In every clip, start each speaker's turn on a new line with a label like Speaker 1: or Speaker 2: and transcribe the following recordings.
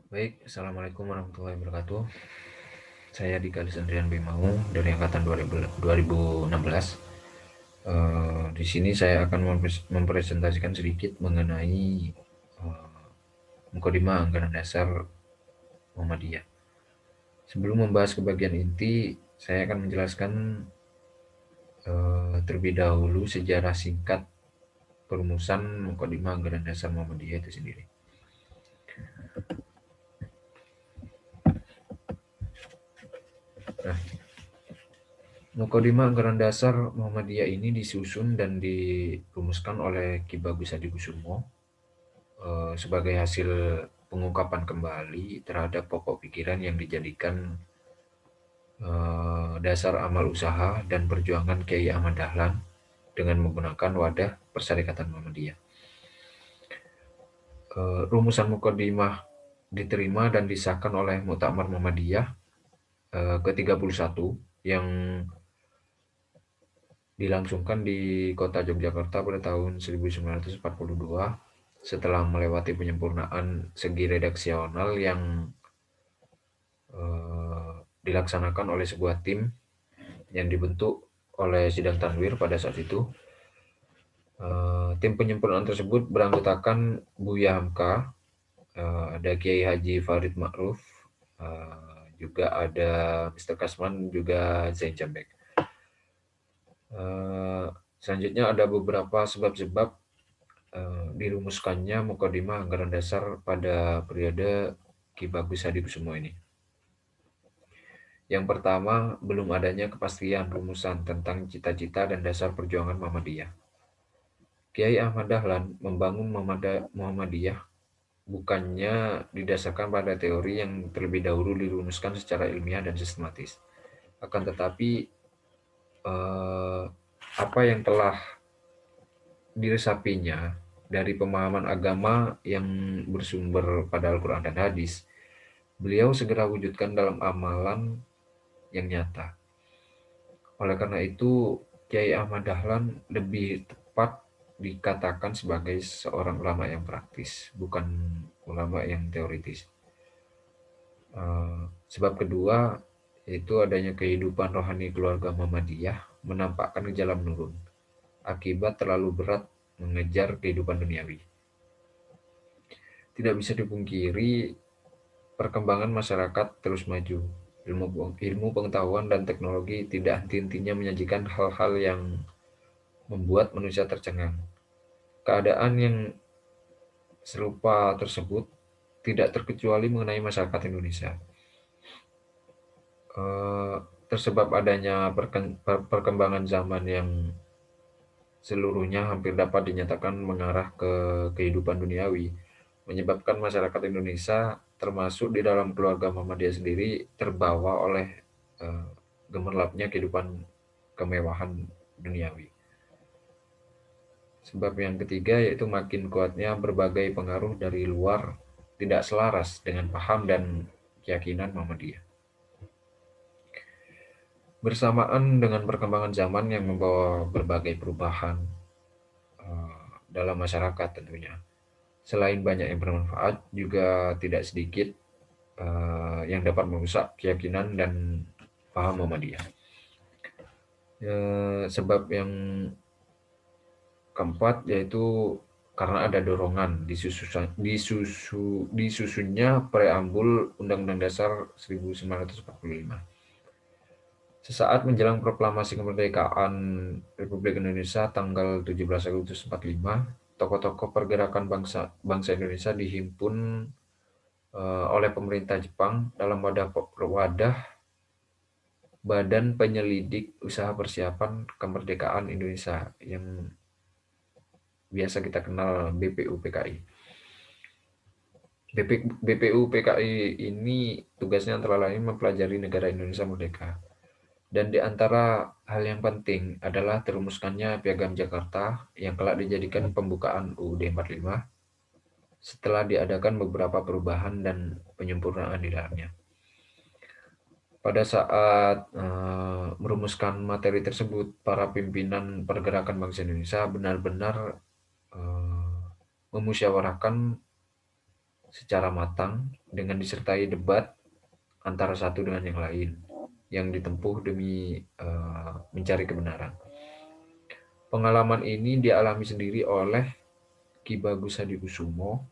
Speaker 1: Baik, Assalamualaikum warahmatullahi wabarakatuh. Saya Dikalis Andrian Bimau dari angkatan 2016. Di sini saya akan mempresentasikan sedikit mengenai Mukadimah Anggaran Dasar Muhammadiyah. Sebelum membahas ke bagian inti, saya akan menjelaskan terlebih dahulu sejarah singkat perumusan Mukadimah Anggaran Dasar Muhammadiyah itu sendiri. Nah, Mukadimah Anggaran Dasar Muhammadiyah ini disusun dan dirumuskan oleh Ki Bagus Hadikusumo sebagai hasil pengungkapan kembali terhadap pokok pikiran yang dijadikan dasar amal usaha dan perjuangan Kiai Ahmad Dahlan dengan menggunakan wadah Persyarikatan Muhammadiyah. Rumusan Mukadimah diterima dan disahkan oleh Muktamar Muhammadiyah ke-31 yang dilangsungkan di kota Yogyakarta pada tahun 1942 setelah melewati penyempurnaan segi redaksional yang dilaksanakan oleh sebuah tim yang dibentuk oleh Sidang Tanwir pada saat itu. Tim penyempurnaan tersebut beranggotakan Buya Hamka, ada Kiai Haji Farid Ma'ruf, juga ada Mr. Kasman, juga Zain Jambek. Selanjutnya ada beberapa sebab-sebab dirumuskannya Mukadimah Anggaran Dasar pada periode Ki Bagus Hadikusumo ini. Yang pertama, belum adanya kepastian rumusan tentang cita-cita dan dasar perjuangan Muhammadiyah. Kiai Ahmad Dahlan membangun Muhammadiyah bukannya didasarkan pada teori yang terlebih dahulu dirumuskan secara ilmiah dan sistematis. Akan tetapi, apa yang telah diresapinya dari pemahaman agama yang bersumber pada Al-Quran dan Hadis, beliau segera wujudkan dalam amalan yang nyata. Oleh karena itu, Kiai Ahmad Dahlan lebih tepat dikatakan sebagai seorang ulama yang praktis, bukan ulama yang teoritis. Sebab kedua, yaitu adanya kehidupan rohani keluarga Muhammadiyah menampakkan gejala menurun, akibat terlalu berat mengejar kehidupan duniawi. Tidak bisa dipungkiri, perkembangan masyarakat terus maju. Ilmu pengetahuan dan teknologi tidak henti-hentinya menyajikan hal-hal yang membuat manusia tercengang. Keadaan yang serupa tersebut tidak terkecuali mengenai masyarakat Indonesia. Tersebab adanya perkembangan zaman yang seluruhnya hampir dapat dinyatakan mengarah ke kehidupan duniawi, menyebabkan masyarakat Indonesia, termasuk di dalam keluarga Muhammadiyah sendiri, terbawa oleh gemerlapnya kehidupan kemewahan duniawi. Sebab yang ketiga yaitu makin kuatnya berbagai pengaruh dari luar tidak selaras dengan paham dan keyakinan Muhammadiyah. Bersamaan dengan perkembangan zaman yang membawa berbagai perubahan dalam masyarakat tentunya. Selain banyak yang bermanfaat, juga tidak sedikit yang dapat merusak keyakinan dan paham Muhammadiyah. Sebab yang keempat yaitu karena ada dorongan disusunnya preambul Undang-Undang Dasar 1945. Sesaat menjelang proklamasi kemerdekaan Republik Indonesia tanggal 17 Agustus 45, tokoh-tokoh pergerakan bangsa Indonesia dihimpun oleh pemerintah Jepang dalam wadah Badan Penyelidik Usaha Persiapan Kemerdekaan Indonesia yang biasa kita kenal BPUPKI. BPUPKI ini tugasnya antara lain mempelajari negara Indonesia merdeka. Dan di antara hal yang penting adalah terumuskannya Piagam Jakarta yang kelak dijadikan pembukaan UUD 45 setelah diadakan beberapa perubahan dan penyempurnaan di dalamnya. Pada saat merumuskan materi tersebut, para pimpinan pergerakan bangsa Indonesia benar-benar memusyawarahkan secara matang dengan disertai debat antara satu dengan yang lain yang ditempuh demi mencari kebenaran. Pengalaman ini dialami sendiri oleh Ki Bagus Hadikusumo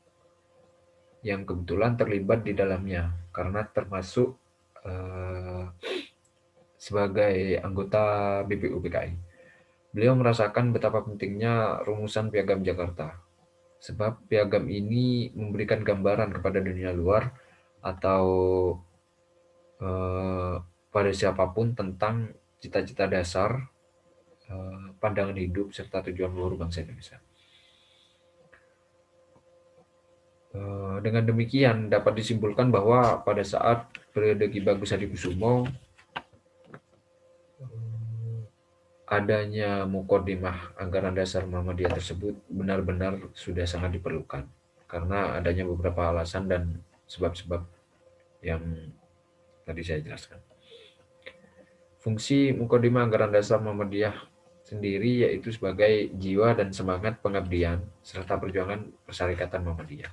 Speaker 1: yang kebetulan terlibat di dalamnya karena termasuk eh, sebagai anggota BPU PKI. Beliau merasakan betapa pentingnya rumusan Piagam Jakarta, sebab piagam ini memberikan gambaran kepada dunia luar atau eh, pada siapapun tentang cita-cita dasar, pandangan hidup, serta tujuan luhur bangsa Indonesia. Dengan demikian dapat disimpulkan bahwa pada saat periode Ki Bagus Hadikusumo, adanya mukodimah anggaran dasar Muhammadiyah tersebut benar-benar sudah sangat diperlukan karena adanya beberapa alasan dan sebab-sebab yang tadi saya jelaskan. Fungsi mukodimah anggaran dasar Muhammadiyah sendiri yaitu sebagai jiwa dan semangat pengabdian serta perjuangan persyarikatan Muhammadiyah.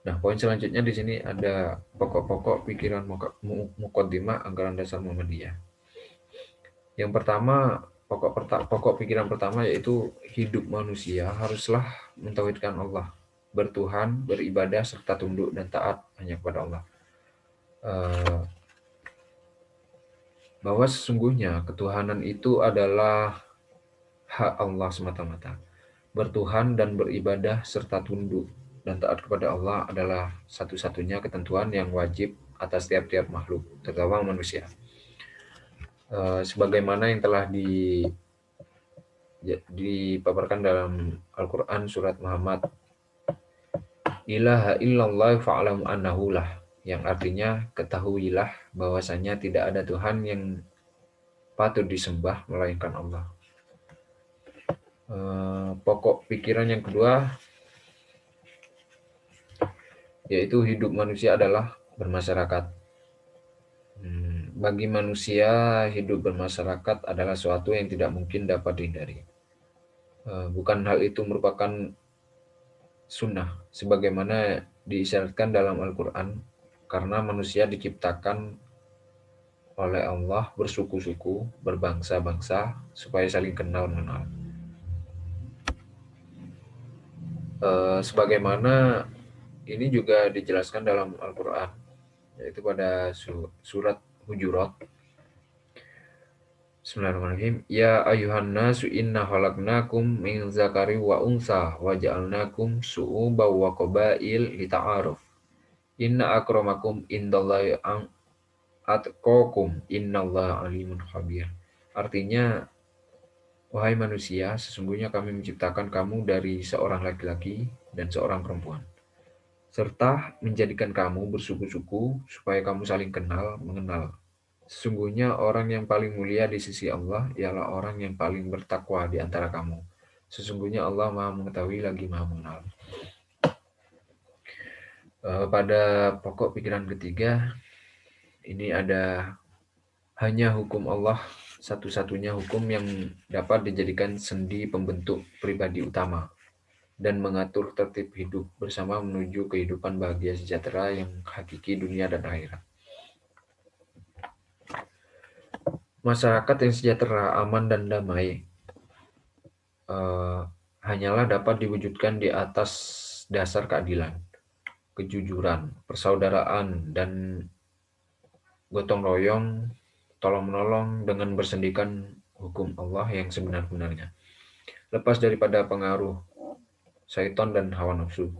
Speaker 1: Nah, poin selanjutnya di sini ada pokok-pokok pikiran mukodimah anggaran dasar Muhammadiyah. Yang pertama, pokok pikiran pertama yaitu hidup manusia haruslah mentauhidkan Allah, bertuhan, beribadah, serta tunduk dan taat hanya kepada Allah. Bahwa sesungguhnya ketuhanan itu adalah hak Allah semata-mata. Bertuhan dan beribadah serta tunduk dan taat kepada Allah adalah satu-satunya ketentuan yang wajib atas tiap-tiap makhluk, terutama manusia. Sebagaimana yang telah dipaparkan dalam Al-Quran surat Muhammad, ilaha illallah fa'alam annahu lah, yang artinya ketahuilah bahwasanya tidak ada Tuhan yang patut disembah melainkan Allah. Pokok pikiran yang kedua yaitu hidup manusia adalah bermasyarakat. Bagi manusia, hidup bermasyarakat adalah suatu yang tidak mungkin dapat dihindari. Bukan hal itu merupakan sunnah, sebagaimana diisyaratkan dalam Al-Quran, karena manusia diciptakan oleh Allah bersuku-suku, berbangsa-bangsa, supaya saling kenal-mengenal. Sebagaimana ini juga dijelaskan dalam Al-Quran, yaitu pada surat Hujurat. Bismillahirrahmanirrahim. Ya ayuhan nasu inna khalaqnakum min zakari wa unsa wa ja'alnakum su'uba wa qabail lita'aruf. Inna akramakum indallahi atqakum innallaha alimun khabir. Artinya, wahai manusia, sesungguhnya kami menciptakan kamu dari seorang laki-laki dan seorang perempuan, serta menjadikan kamu bersuku-suku supaya kamu saling mengenal. Sesungguhnya orang yang paling mulia di sisi Allah ialah orang yang paling bertakwa di antara kamu. Sesungguhnya Allah Maha Mengetahui lagi Maha Mengenal. Pada pokok pikiran ketiga, ini ada hanya hukum Allah satu-satunya hukum yang dapat dijadikan sendi pembentuk pribadi utama dan mengatur tertib hidup bersama menuju kehidupan bahagia sejahtera yang hakiki dunia dan akhirat. Masyarakat yang sejahtera, aman, dan damai hanyalah dapat diwujudkan di atas dasar keadilan, kejujuran, persaudaraan, dan gotong royong, tolong-menolong dengan bersendikan hukum Allah yang sebenar-benarnya. Lepas daripada pengaruh syaitan dan hawa nafsu.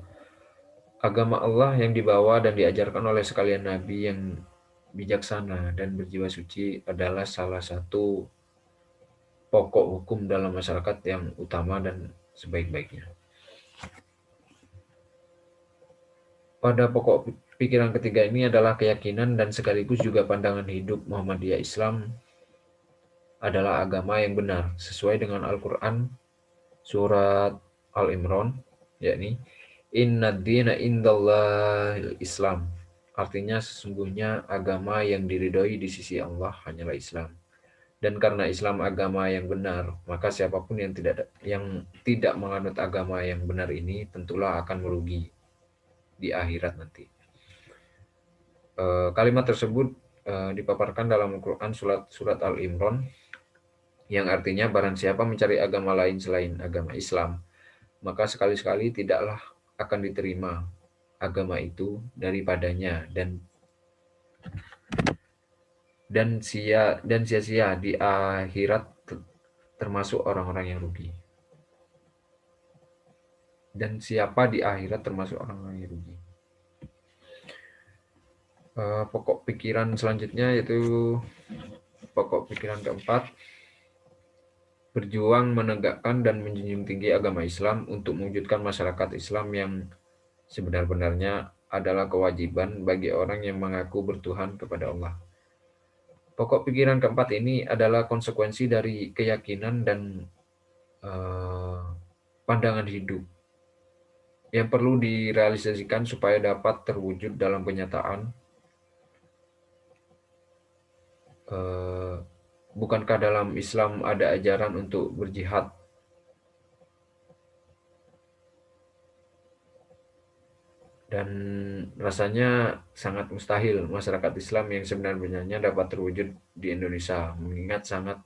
Speaker 1: Agama Allah yang dibawa dan diajarkan oleh sekalian Nabi yang bijaksana dan berjiwa suci adalah salah satu pokok hukum dalam masyarakat yang utama dan sebaik-baiknya. Pada pokok pikiran ketiga ini adalah keyakinan dan sekaligus juga pandangan hidup Muhammadiyah Islam adalah agama yang benar sesuai dengan Al-Quran surat Al-Imran, yakni Inna dina indallahil Islam. Artinya sesungguhnya agama yang diridhoi di sisi Allah hanyalah Islam. Dan karena Islam agama yang benar, maka siapapun yang tidak menganut agama yang benar ini tentulah akan merugi di akhirat nanti. Kalimat tersebut dipaparkan dalam Al-Quran surat Al-Imran, yang artinya barang siapa mencari agama lain selain agama Islam, maka sekali-sekali tidaklah akan diterima agama itu daripadanya, dan sia-sia di akhirat, termasuk orang-orang yang rugi. Dan siapa di akhirat termasuk orang-orang yang rugi. Pokok pikiran selanjutnya yaitu pokok pikiran keempat, berjuang menegakkan dan menjunjung tinggi agama Islam untuk mewujudkan masyarakat Islam yang sebenar-benarnya adalah kewajiban bagi orang yang mengaku bertuhan kepada Allah. Pokok pikiran keempat ini adalah konsekuensi dari keyakinan dan pandangan hidup yang perlu direalisasikan supaya dapat terwujud dalam kenyataan. Bukankah dalam Islam ada ajaran untuk berjihad? Dan rasanya sangat mustahil masyarakat Islam yang sebenarnya dapat terwujud di Indonesia, mengingat sangat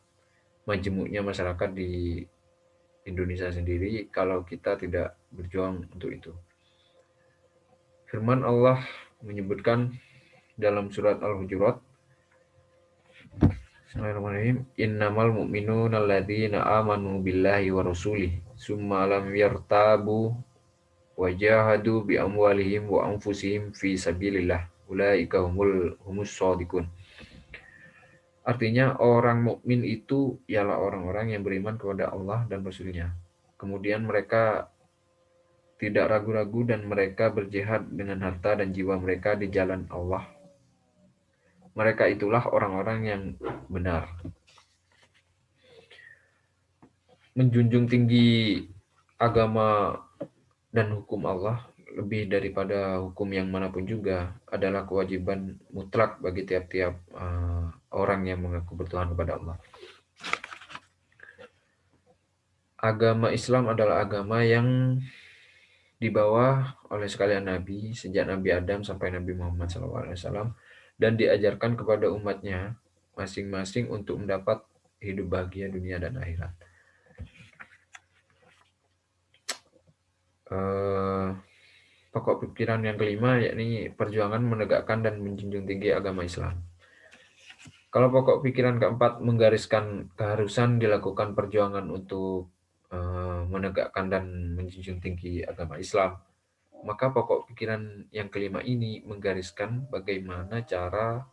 Speaker 1: majemuknya masyarakat di Indonesia sendiri kalau kita tidak berjuang untuk itu. Firman Allah menyebutkan dalam surat Al-Hujurat, Bismillahirrahmanirrahim, innamal mu'minuna alladzina amanu billahi wa rasulih summa lam yartabu wajahadu bi amwalihim wa anfusihim fi sabilillah ulaika humus shadiqun. Artinya orang mukmin itu ialah orang-orang yang beriman kepada Allah dan Rasul-Nya. Kemudian mereka tidak ragu-ragu dan mereka berjihad dengan harta dan jiwa mereka di jalan Allah. Mereka itulah orang-orang yang benar. Menjunjung tinggi agama dan hukum Allah lebih daripada hukum yang manapun juga adalah kewajiban mutlak bagi tiap-tiap orang yang mengaku bertuhan kepada Allah. Agama Islam adalah agama yang dibawa oleh sekalian Nabi sejak Nabi Adam sampai Nabi Muhammad SAW, dan diajarkan kepada umatnya masing-masing untuk mendapat hidup bahagia dunia dan akhirat. Pokok pikiran yang kelima yakni perjuangan menegakkan dan menjunjung tinggi agama Islam. Kalau pokok pikiran keempat menggariskan keharusan dilakukan perjuangan untuk menegakkan dan menjunjung tinggi agama Islam, maka pokok pikiran yang kelima ini menggariskan bagaimana cara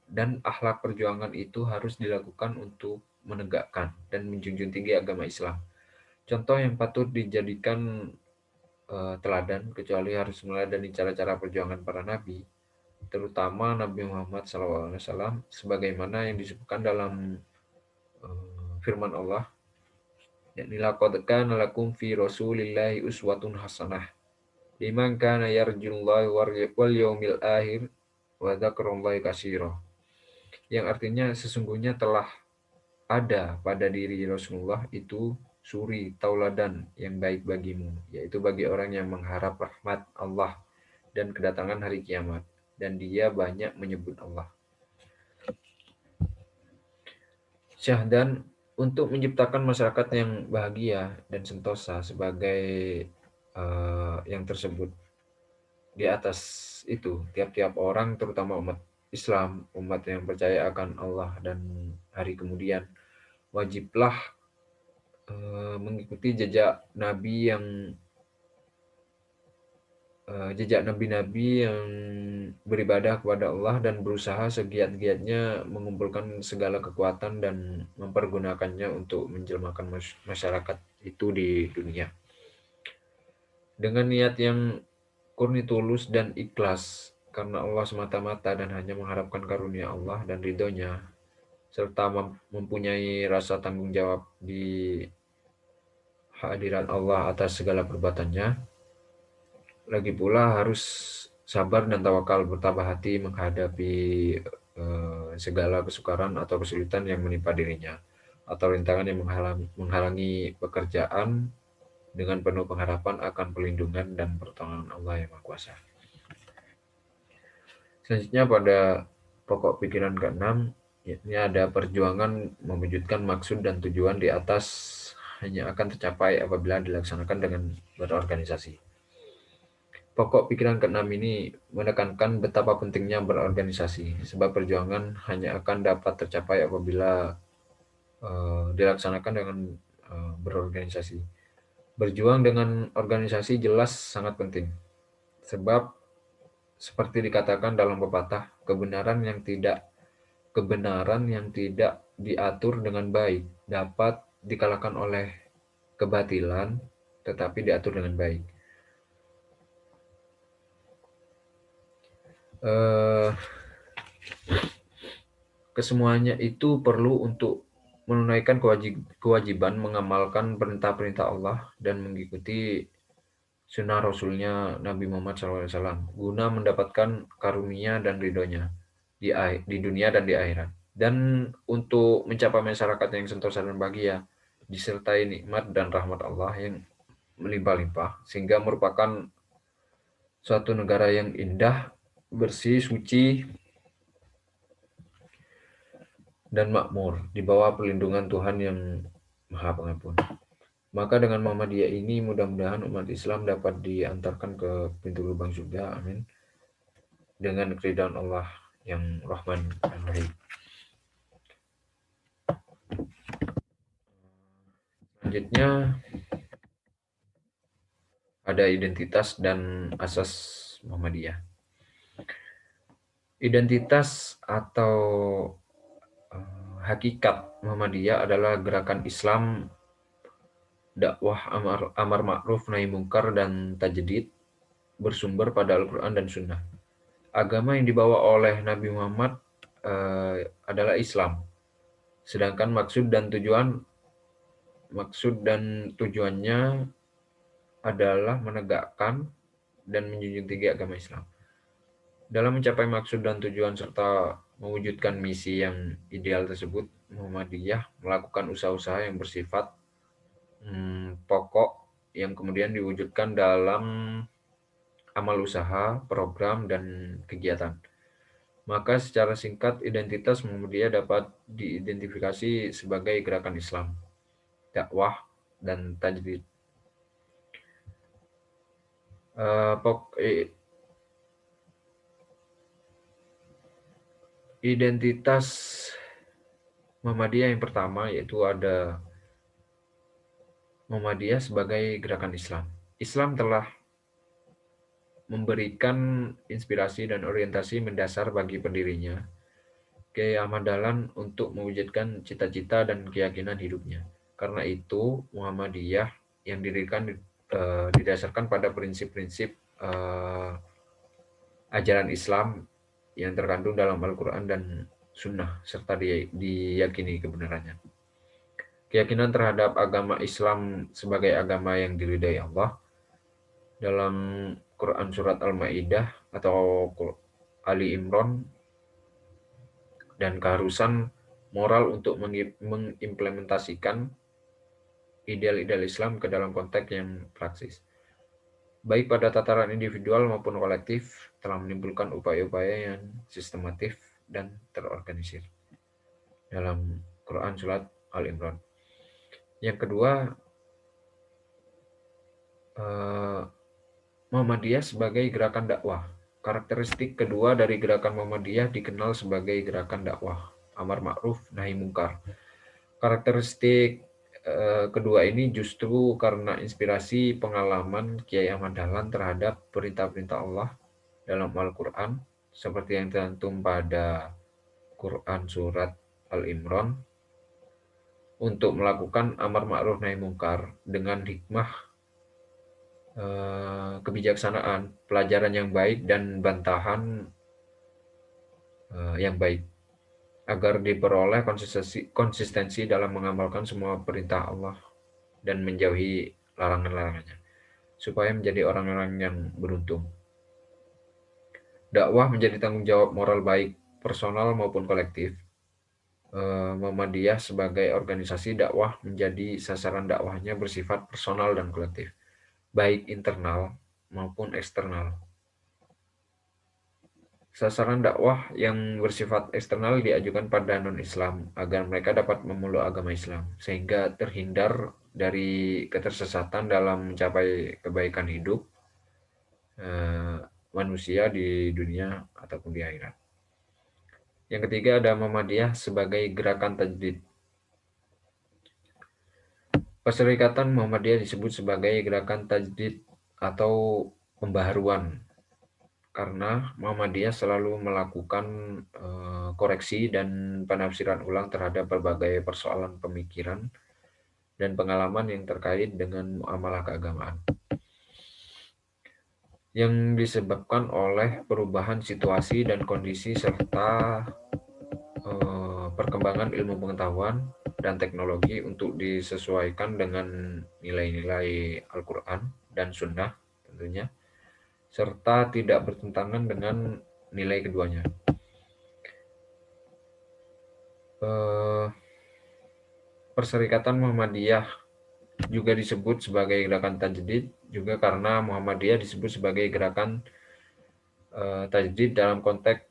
Speaker 1: dan akhlak perjuangan itu harus dilakukan untuk menegakkan dan menjunjung tinggi agama Islam. Contoh yang patut dijadikan teladan, kecuali harus meneladani cara-cara perjuangan para nabi, terutama Nabi Muhammad SAW, sebagaimana yang disebutkan dalam firman Allah, yakni laqad kana lakum fi rasulillahi uswatun hasanah liman kana yarjullaha wal yaumil akhir wa dzakrullahi katsira. Yang artinya sesungguhnya telah ada pada diri Rasulullah itu suri tauladan yang baik bagimu, yaitu bagi orang yang mengharap rahmat Allah dan kedatangan hari kiamat, dan dia banyak menyebut Allah. Syahdan untuk menciptakan masyarakat yang bahagia dan sentosa sebagai yang tersebut di atas itu, tiap-tiap orang, terutama umat Islam, umat yang percaya akan Allah dan hari kemudian, wajiblah mengikuti jejak nabi-nabi yang beribadah kepada Allah dan berusaha segiat-giatnya mengumpulkan segala kekuatan dan mempergunakannya untuk menjelmakan masyarakat itu di dunia. Dengan niat yang murni, tulus, dan ikhlas karena Allah semata-mata dan hanya mengharapkan karunia Allah dan ridhonya, serta mempunyai rasa tanggung jawab di hadirat Allah atas segala perbuatannya. Lagi pula harus sabar dan tawakal, bertabah hati menghadapi segala kesukaran atau kesulitan yang menimpa dirinya, atau rintangan yang menghalangi pekerjaan dengan penuh pengharapan akan perlindungan dan pertolongan Allah yang Maha Kuasa. Selanjutnya pada pokok pikiran keenam, yakni ada perjuangan mewujudkan maksud dan tujuan di atas hanya akan tercapai apabila dilaksanakan dengan berorganisasi. Pokok pikiran keenam ini menekankan betapa pentingnya berorganisasi, sebab perjuangan hanya akan dapat tercapai apabila dilaksanakan dengan berorganisasi. Berjuang dengan organisasi jelas sangat penting, sebab seperti dikatakan dalam pepatah, kebenaran yang tidak diatur dengan baik dapat dikalahkan oleh kebatilan, tetapi diatur dengan baik. Kesemuanya itu perlu untuk menunaikan kewajiban mengamalkan perintah-perintah Allah dan mengikuti sunnah Rasulnya Nabi Muhammad SAW guna mendapatkan karunia dan ridhonya di dunia dan di akhirat. Dan untuk mencapai masyarakat yang sentosa dan bahagia disertai nikmat dan rahmat Allah yang melimpah-limpah, sehingga merupakan suatu negara yang indah, bersih, suci, dan makmur di bawah perlindungan Tuhan yang Maha Pengampun. Maka dengan Muhammadiyah ini mudah-mudahan umat Islam dapat diantarkan ke pintu lubang surga, amin, dengan keridhaan Allah yang Rahman dan Rahim. Selanjutnya ada identitas dan asas Muhammadiyah. Identitas atau hakikat Muhammadiyah adalah gerakan Islam, dakwah amar ma'ruf nahi mungkar dan tajdid bersumber pada Al-Quran dan Sunnah. Agama yang dibawa oleh Nabi Muhammad adalah Islam, sedangkan maksud dan tujuannya adalah menegakkan dan menjunjung tinggi agama Islam. Dalam mencapai maksud dan tujuan serta mewujudkan misi yang ideal tersebut, Muhammadiyah melakukan usaha-usaha yang bersifat pokok yang kemudian diwujudkan dalam amal usaha, program, dan kegiatan. Maka secara singkat, identitas Muhammadiyah dapat diidentifikasi sebagai gerakan Islam, dakwah, dan tajdid. Identitas Muhammadiyah yang pertama yaitu ada Muhammadiyah sebagai gerakan Islam. Islam telah memberikan inspirasi dan orientasi mendasar bagi pendirinya, Kiai Ahmad Dahlan, untuk mewujudkan cita-cita dan keyakinan hidupnya. Karena itu, Muhammadiyah yang didasarkan pada prinsip-prinsip ajaran Islam yang terkandung dalam Al-Quran dan Sunnah, serta diyakini kebenarannya. Keyakinan terhadap agama Islam sebagai agama yang diridhai Allah dalam Quran Surat Al-Ma'idah atau Ali Imran, dan keharusan moral untuk mengimplementasikan ideal-ideal Islam ke dalam konteks yang praksis, baik pada tataran individual maupun kolektif, telah menimbulkan upaya-upaya yang sistematif dan terorganisir dalam Quran Surat Al-Imran. Yang kedua, Muhammadiyah sebagai gerakan dakwah. Karakteristik kedua dari gerakan Muhammadiyah dikenal sebagai gerakan dakwah, amar ma'ruf nahi mungkar. Karakteristik kedua ini justru karena inspirasi pengalaman Kiai Ahmad Dahlan terhadap perintah-perintah Allah dalam Al-Quran, seperti yang tercantum pada Quran Surat Al-Imran, untuk melakukan amar ma'ruf nahi mungkar dengan hikmah, kebijaksanaan, pelajaran yang baik, dan bantahan yang baik, agar diperoleh konsistensi dalam mengamalkan semua perintah Allah dan menjauhi larangan-larangannya, supaya menjadi orang-orang yang beruntung. Dakwah menjadi tanggung jawab moral baik personal maupun kolektif, Muhammadiyah sebagai organisasi dakwah menjadi sasaran dakwahnya bersifat personal dan kolektif, baik internal maupun eksternal. Sasaran dakwah yang bersifat eksternal diajukan pada non-Islam agar mereka dapat memeluk agama Islam, sehingga terhindar dari ketersesatan dalam mencapai kebaikan hidup eh, manusia di dunia ataupun di akhirat. Yang ketiga ada Muhammadiyah sebagai gerakan tajdid. Perserikatan Muhammadiyah disebut sebagai gerakan tajdid atau pembaharuan karena Muhammadiyah selalu melakukan koreksi dan penafsiran ulang terhadap berbagai persoalan pemikiran dan pengalaman yang terkait dengan muamalah keagamaan yang disebabkan oleh perubahan situasi dan kondisi serta perkembangan ilmu pengetahuan dan teknologi untuk disesuaikan dengan nilai-nilai Al-Quran dan Sunnah tentunya, serta tidak bertentangan dengan nilai keduanya. Perserikatan Muhammadiyah juga disebut sebagai gerakan tajdid juga karena Muhammadiyah disebut sebagai gerakan tajdid dalam konteks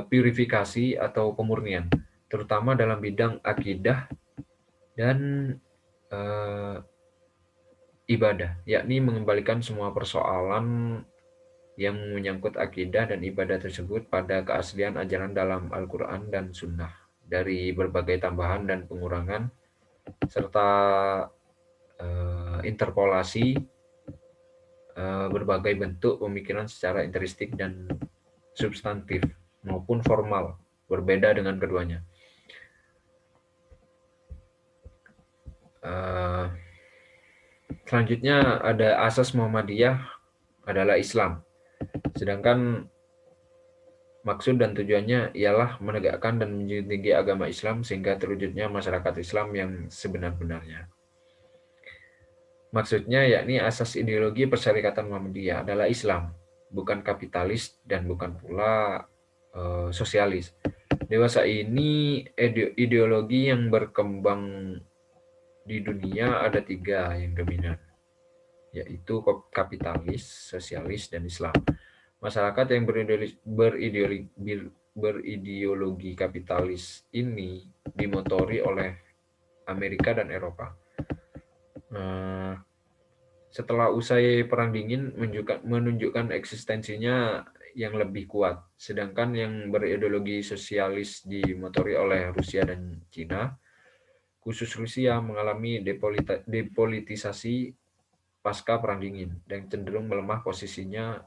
Speaker 1: purifikasi atau pemurnian, terutama dalam bidang akidah dan ibadah, yakni mengembalikan semua persoalan yang menyangkut akidah dan ibadah tersebut pada keaslian ajaran dalam Al-Quran dan Sunnah dari berbagai tambahan dan pengurangan serta interpolasi berbagai bentuk pemikiran secara intrinsik dan substantif maupun formal berbeda dengan keduanya. Selanjutnya ada asas Muhammadiyah adalah Islam. Sedangkan maksud dan tujuannya ialah menegakkan dan menjunjung tinggi agama Islam sehingga terwujudnya masyarakat Islam yang sebenar-benarnya. Maksudnya yakni asas ideologi Perserikatan Muhammadiyah adalah Islam, bukan kapitalis dan bukan pula sosialis. Dewasa ini ideologi yang berkembang di dunia ada 3 yang dominan, yaitu kapitalis, sosialis, dan Islam. Masyarakat yang berideologi kapitalis ini dimotori oleh Amerika dan Eropa. Setelah usai Perang Dingin menunjukkan eksistensinya yang lebih kuat, sedangkan yang berideologi sosialis dimotori oleh Rusia dan Cina, khusus Rusia mengalami depolitisasi pasca Perang Dingin dan cenderung melemah posisinya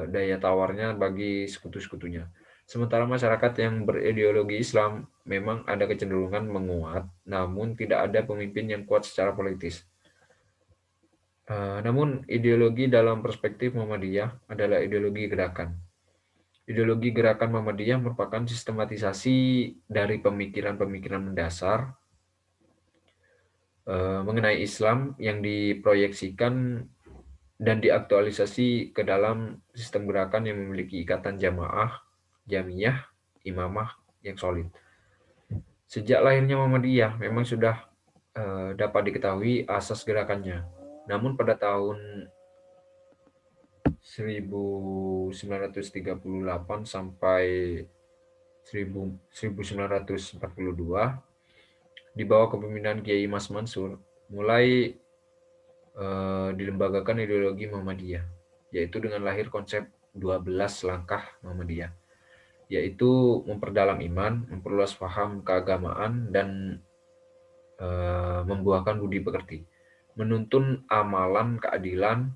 Speaker 1: daya tawarnya bagi sekutu-sekutunya. Sementara masyarakat yang berideologi Islam memang ada kecenderungan menguat, namun tidak ada pemimpin yang kuat secara politis. Namun ideologi dalam perspektif Muhammadiyah adalah ideologi gerakan. Ideologi gerakan Muhammadiyah merupakan sistematisasi dari pemikiran-pemikiran mendasar mengenai Islam yang diproyeksikan dan diaktualisasi ke dalam sistem gerakan yang memiliki ikatan jamaah, jamiyah, imamah yang solid. Sejak lahirnya Muhammadiyah memang sudah dapat diketahui asas gerakannya. Namun pada tahun 1938 sampai 1942 di bawah kepemimpinan Kiai Mas Mansur mulai dilembagakan ideologi Muhammadiyah, yaitu dengan lahir konsep 12 langkah Muhammadiyah, yaitu memperdalam iman, memperluas paham keagamaan, dan membuahkan budi pekerti, menuntun amalan keadilan,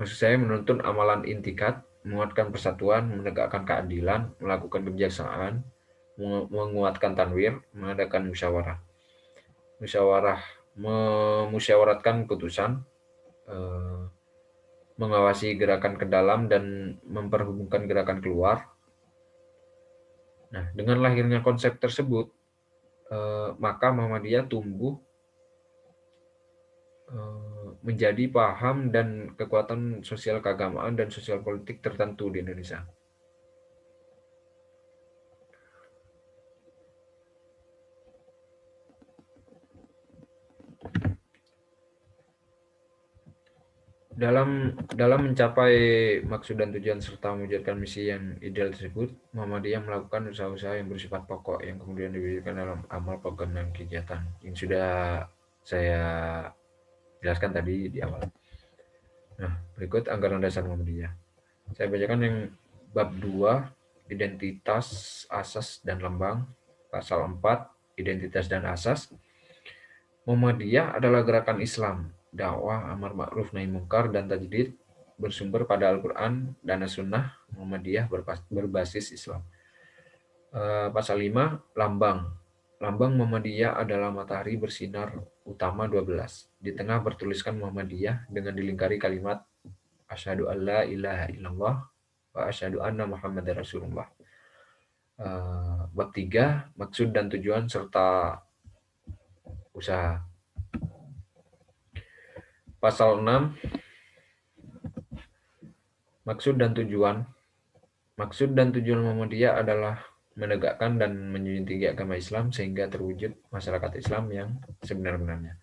Speaker 1: maksud saya menuntun amalan intikat, menguatkan persatuan, menegakkan keadilan, melakukan kebijaksanaan, menguatkan tanwir, mengadakan musyawarah, memusyawaratkan keputusan, mengawasi gerakan ke dalam dan memperhubungkan gerakan keluar. Nah, dengan lahirnya konsep tersebut, maka Muhammadiyah tumbuh menjadi paham dan kekuatan sosial keagamaan dan sosial politik tertentu di Indonesia. Dalam mencapai maksud dan tujuan serta mewujudkan misi yang ideal tersebut, Muhammadiyah melakukan usaha-usaha yang bersifat pokok yang kemudian diwujudkan dalam amal, program, dan kegiatan yang sudah saya jelaskan tadi di awal. Nah, berikut anggaran dasar Muhammadiyah. Saya bacakan yang bab 2, identitas, asas, dan lambang. Pasal 4, identitas dan asas. Muhammadiyah adalah gerakan Islam, dakwah, amar ma'ruf nahi munkar, dan tajdid bersumber pada Al-Quran dan As-Sunnah. Muhammadiyah berbasis Islam. Pasal 5, lambang. Lambang Muhammadiyah adalah matahari bersinar utama 12. Di tengah bertuliskan Muhammadiyah dengan dilingkari kalimat Asyhadu alla ilaha illallah wa asyhadu anna Muhammadar Rasulullah. Bab 3, maksud dan tujuan serta usaha. Pasal 6, maksud dan tujuan. Maksud dan tujuan Muhammadiyah adalah menegakkan dan menjunjung tinggi agama Islam sehingga terwujud masyarakat Islam yang sebenar-benarnya.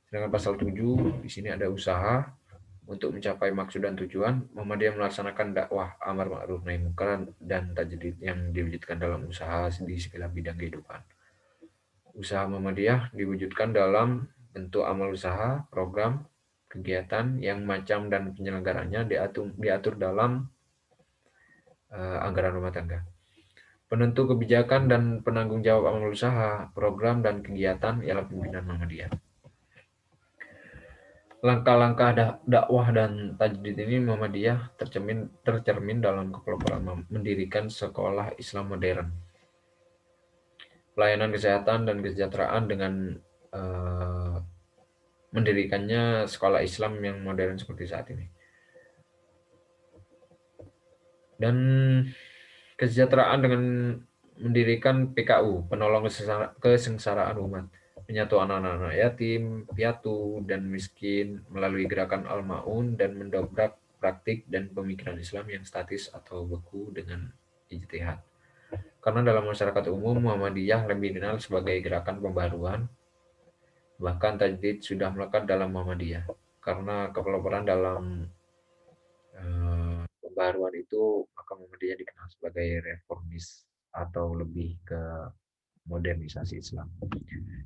Speaker 1: Sedangkan pasal 7, di sini ada usaha untuk mencapai maksud dan tujuan. Muhammadiyah melaksanakan dakwah amar ma'ruf nahi munkar dan tajdid yang diwujudkan dalam usaha di segala bidang kehidupan. Usaha Muhammadiyah diwujudkan dalam bentuk amal usaha, program, kegiatan yang macam dan penyelenggaranya diatur dalam anggaran rumah tangga. Penentu kebijakan dan penanggung jawab amal usaha, program, dan kegiatan ialah pimpinan Muhammadiyah. Langkah-langkah dakwah dan tajdid ini Muhammadiyah tercermin dalam kepeloporan mendirikan sekolah Islam modern, pelayanan kesehatan dan kesejahteraan dengan mendirikannya sekolah Islam yang modern seperti saat ini. Dan kesejahteraan dengan mendirikan PKU, penolong kesengsaraan umat, penyatuan anak-anak yatim, piatu, dan miskin melalui gerakan Al-Ma'un dan mendobrak praktik dan pemikiran Islam yang statis atau beku dengan ijtihad. Karena dalam masyarakat umum Muhammadiyah lebih dikenal sebagai gerakan pembaruan, bahkan tajdid sudah melekat dalam Muhammadiyah. Karena kepeloporan dalam pembaruan itu, maka Muhammadiyah dikenal sebagai reformis atau lebih ke modernisasi Islam.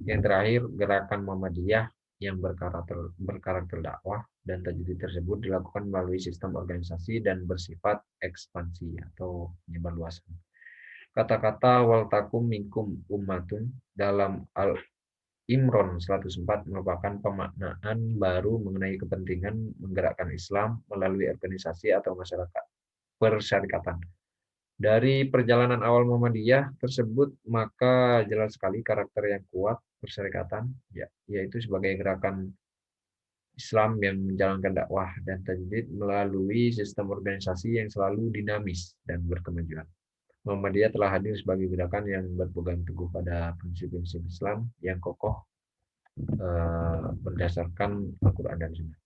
Speaker 1: Yang terakhir, gerakan Muhammadiyah yang berkarakter dakwah dan tajdid tersebut dilakukan melalui sistem organisasi dan bersifat ekspansi atau penyebarluasan. Kata-kata wal takum minkum ummatun dalam Al-Imran 104 merupakan pemaknaan baru mengenai kepentingan menggerakkan Islam melalui organisasi atau masyarakat persyarikatan. Dari perjalanan awal Muhammadiyah tersebut, maka jelas sekali karakter yang kuat persyarikatan, yaitu sebagai gerakan Islam yang menjalankan dakwah dan tajdid melalui sistem organisasi yang selalu dinamis dan berkemajuan. Muhammadiyah telah hadir sebagai gerakan yang berpegang teguh pada prinsip-prinsip Islam yang kokoh berdasarkan Al-Quran dan Sunnah.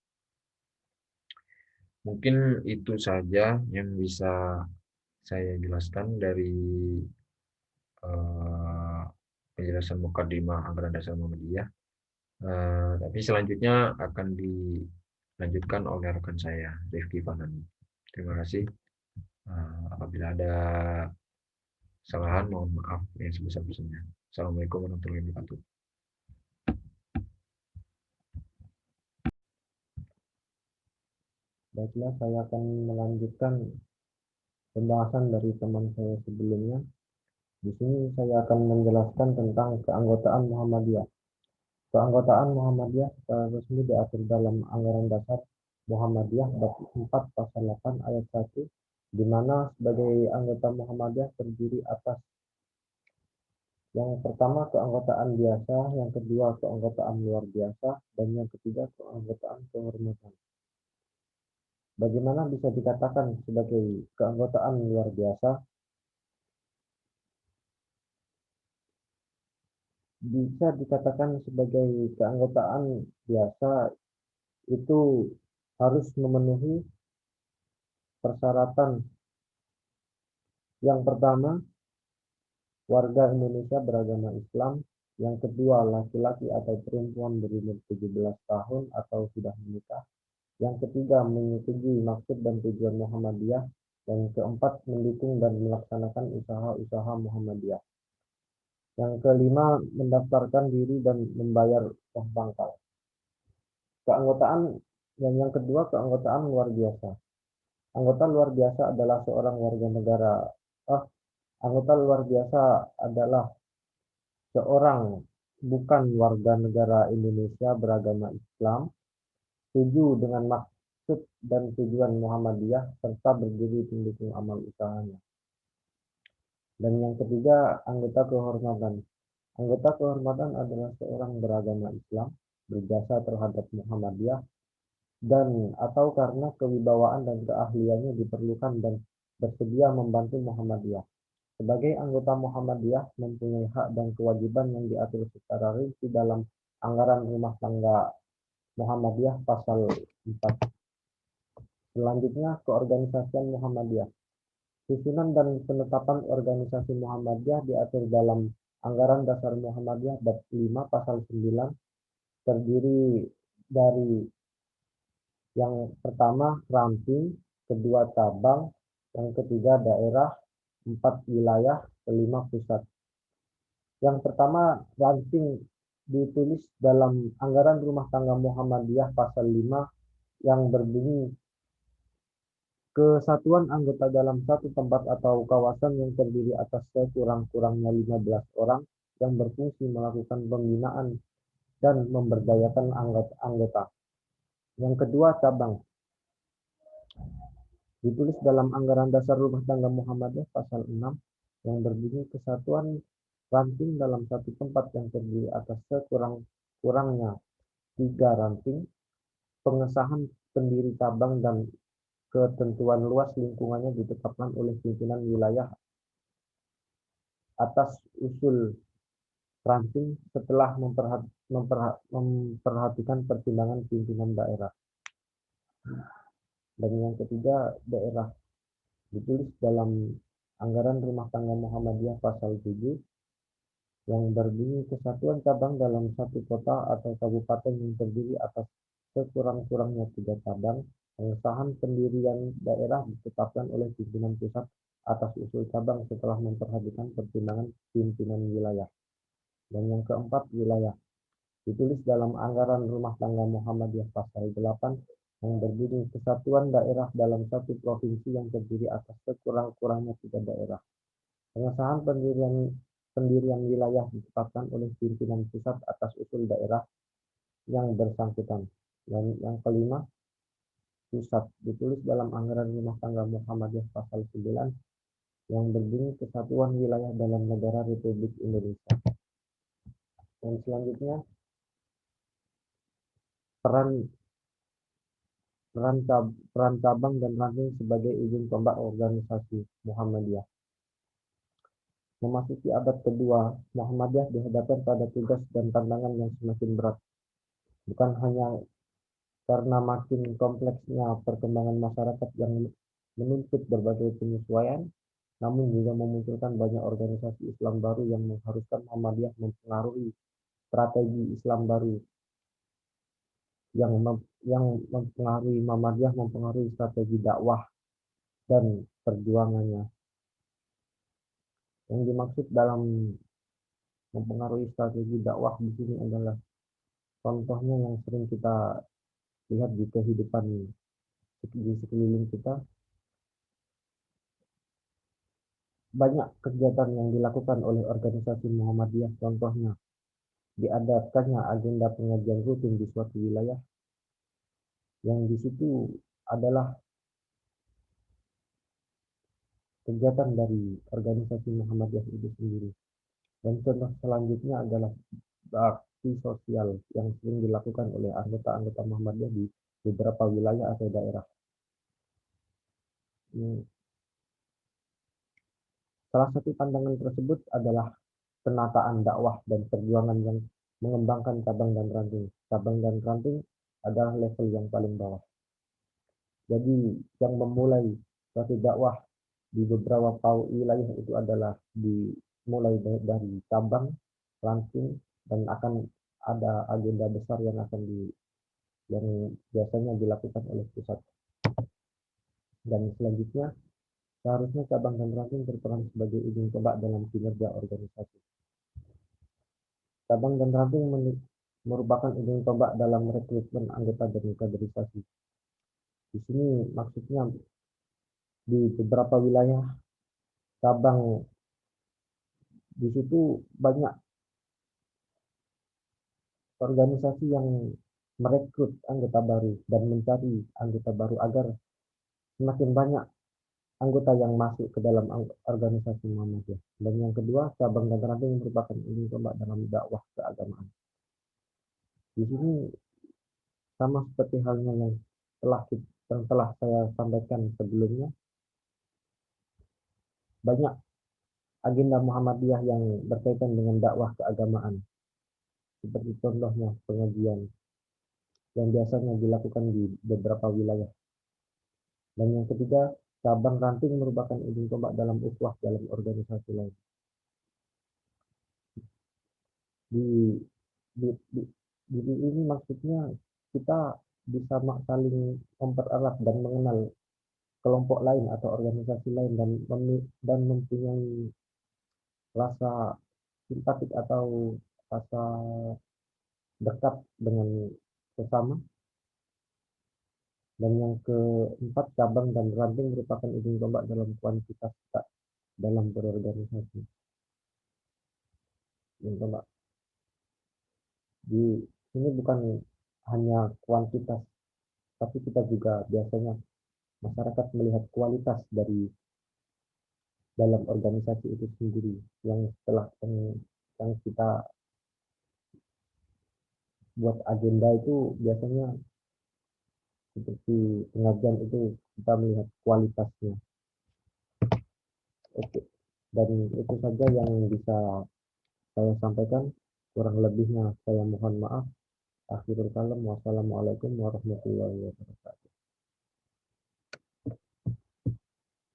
Speaker 1: Mungkin itu saja yang bisa saya jelaskan dari penjelasan mukadimah anggaran dasar Muhammadiyah. Tapi selanjutnya akan dilanjutkan oleh rekan saya, Rifki Fanani. Terima kasih. Apabila ada kesalahan, mohon maaf yang sebesar-besarnya. Assalamualaikum warahmatullahi wabarakatuh.
Speaker 2: Baiklah, saya akan melanjutkan pembahasan dari teman saya sebelumnya. Di sini saya akan menjelaskan tentang keanggotaan Muhammadiyah. Keanggotaan Muhammadiyah secara resmi diatur dalam Anggaran Dasar Muhammadiyah bab 4 pasal 8 ayat 1, di mana sebagai anggota Muhammadiyah terdiri atas yang pertama keanggotaan biasa, yang kedua keanggotaan luar biasa, dan yang ketiga keanggotaan kehormatan. Bagaimana bisa dikatakan sebagai keanggotaan luar biasa? Bisa dikatakan sebagai keanggotaan biasa itu harus memenuhi persyaratan. Yang pertama, warga Indonesia beragama Islam. Yang kedua, laki-laki atau perempuan berumur 17 tahun atau sudah menikah. Yang ketiga, menyetujui maksud dan tujuan Muhammadiyah. Yang keempat, mendukung dan melaksanakan usaha-usaha Muhammadiyah. Yang kelima, mendaftarkan diri dan membayar uang pangkal. Keanggotaan yang kedua, keanggotaan luar biasa. Anggota luar biasa adalah seorang warga negara. Ah, Anggota luar biasa adalah seorang bukan warga negara Indonesia beragama Islam, setuju dengan maksud dan tujuan Muhammadiyah, serta berdiri mendukung amal usahanya. Dan yang ketiga, anggota kehormatan. Anggota kehormatan adalah seorang beragama Islam, berjasa terhadap Muhammadiyah, dan atau karena kewibawaan dan keahliannya diperlukan dan bersedia membantu Muhammadiyah. Sebagai anggota Muhammadiyah mempunyai hak dan kewajiban yang diatur secara rinci dalam anggaran rumah tangga Muhammadiyah pasal 4. Selanjutnya, keorganisasian Muhammadiyah. Susunan dan penetapan organisasi Muhammadiyah diatur dalam Anggaran Dasar Muhammadiyah bab 5 pasal 9, terdiri dari yang pertama ranting, kedua cabang, yang ketiga daerah, empat wilayah, kelima pusat. Yang pertama, ranting ditulis dalam Anggaran Rumah Tangga Muhammadiyah pasal 5 yang berbunyi, kesatuan anggota dalam satu tempat atau kawasan yang terdiri atas sekurang-kurangnya 15 orang yang berfungsi melakukan pembinaan dan memberdayakan anggota. Yang kedua, cabang ditulis dalam Anggaran Dasar Rumah Tangga Muhammadiyah pasal 6 yang berbunyi, kesatuan ranting dalam satu tempat yang terdiri atas sekurang-kurangnya 3 ranting, pengesahan pendiri cabang dan ketentuan luas lingkungannya ditetapkan oleh pimpinan wilayah atas usul ranting setelah memperhatikan pertimbangan pimpinan daerah. Dan yang ketiga, daerah ditulis dalam Anggaran Rumah Tangga Muhammadiyah pasal 7 yang berbunyi, kesatuan cabang dalam satu kota atau kabupaten yang terdiri atas sekurang-kurangnya 3 cabang, pengesahan pendirian daerah ditetapkan oleh pimpinan pusat atas usul cabang setelah memperhatikan pertimbangan pimpinan wilayah. Dan yang keempat, wilayah ditulis dalam Anggaran Rumah Tangga Muhammadiyah pasal 8 yang berbunyi, kesatuan daerah dalam satu provinsi yang terdiri atas sekurang-kurangnya 3 daerah. Pengesahan pendirian wilayah ditetapkan oleh pimpinan pusat atas usul daerah yang bersangkutan. Dan yang kelima, pusat ditulis dalam Anggaran Rumah Tangga Muhammadiyah pasal 9 yang berbunyi, kesatuan wilayah dalam negara Republik Indonesia. Dan selanjutnya, peran cabang dan ranting sebagai ujung tombak organisasi Muhammadiyah. Memasuki abad kedua, Muhammadiyah dihadapkan pada tugas dan tantangan yang semakin berat. Bukan hanya karena makin kompleksnya perkembangan masyarakat yang menuntut berbagai penyesuaian, namun juga memunculkan banyak organisasi Islam baru yang mengharuskan Muhammadiyah mempengaruhi strategi Islam baru yang mempengaruhi Muhammadiyah, mempengaruhi strategi dakwah dan perjuangannya. Yang dimaksud dalam mempengaruhi strategi dakwah di sini adalah contohnya yang sering kita lihat di kehidupan di sekeliling kita. Banyak kegiatan yang dilakukan oleh organisasi Muhammadiyah, contohnya diadakannya agenda pengajian rutin di suatu wilayah, yang di situ adalah kegiatan dari organisasi Muhammadiyah itu sendiri. Dan contoh selanjutnya adalah bakti sosial yang sering dilakukan oleh anggota-anggota Muhammadiyah di beberapa wilayah atau daerah. Salah satu pandangan tersebut adalah penataan dakwah dan perjuangan yang mengembangkan cabang dan ranting. Cabang dan ranting adalah level yang paling bawah. Jadi yang memulai suatu dakwah di beberapa wilayah itu adalah dimulai dari cabang, ranting, dan akan ada agenda besar yang biasanya dilakukan oleh pusat. Dan selanjutnya, seharusnya cabang dan ranting berperan sebagai ujung tombak dalam kinerja organisasi. Cabang dan ranting merupakan ujung tombak dalam rekrutmen anggota dan kaderisasi. Di sini maksudnya di beberapa wilayah cabang, di situ banyak organisasi yang merekrut anggota baru dan mencari anggota baru agar semakin banyak anggota yang masuk ke dalam organisasi Muhammadiyah. Dan yang kedua, cabang dan ranting merupakan ujung tombak dalam dakwah keagamaan. Di sini sama seperti halnya yang telah saya sampaikan sebelumnya, banyak agenda Muhammadiyah yang berkaitan dengan dakwah keagamaan, seperti contohnya pengajian yang biasanya dilakukan di beberapa wilayah. Dan yang ketiga, cabang ranting merupakan ujung tombak dalam ukhuwah dalam organisasi lain. Di, di ini maksudnya kita bisa saling mempererat dan mengenal kelompok lain atau organisasi lain dan mempunyai rasa simpatik atau rasa dekat dengan sesama. Dan yang keempat, cabang dan ranting merupakan ujung tombak dalam kuantitas kita dalam berorganisasi. Ujung tombak. Di sini bukan hanya kuantitas, tapi kita juga biasanya masyarakat melihat kualitas dari dalam organisasi itu sendiri yang setelah yang kita buat agenda itu biasanya seperti pengajian itu kita melihat kualitasnya. Oke, dan itu saja yang bisa saya sampaikan. Kurang lebihnya saya mohon maaf. Akhirul kalam. Wassalamualaikum warahmatullahi wabarakatuh.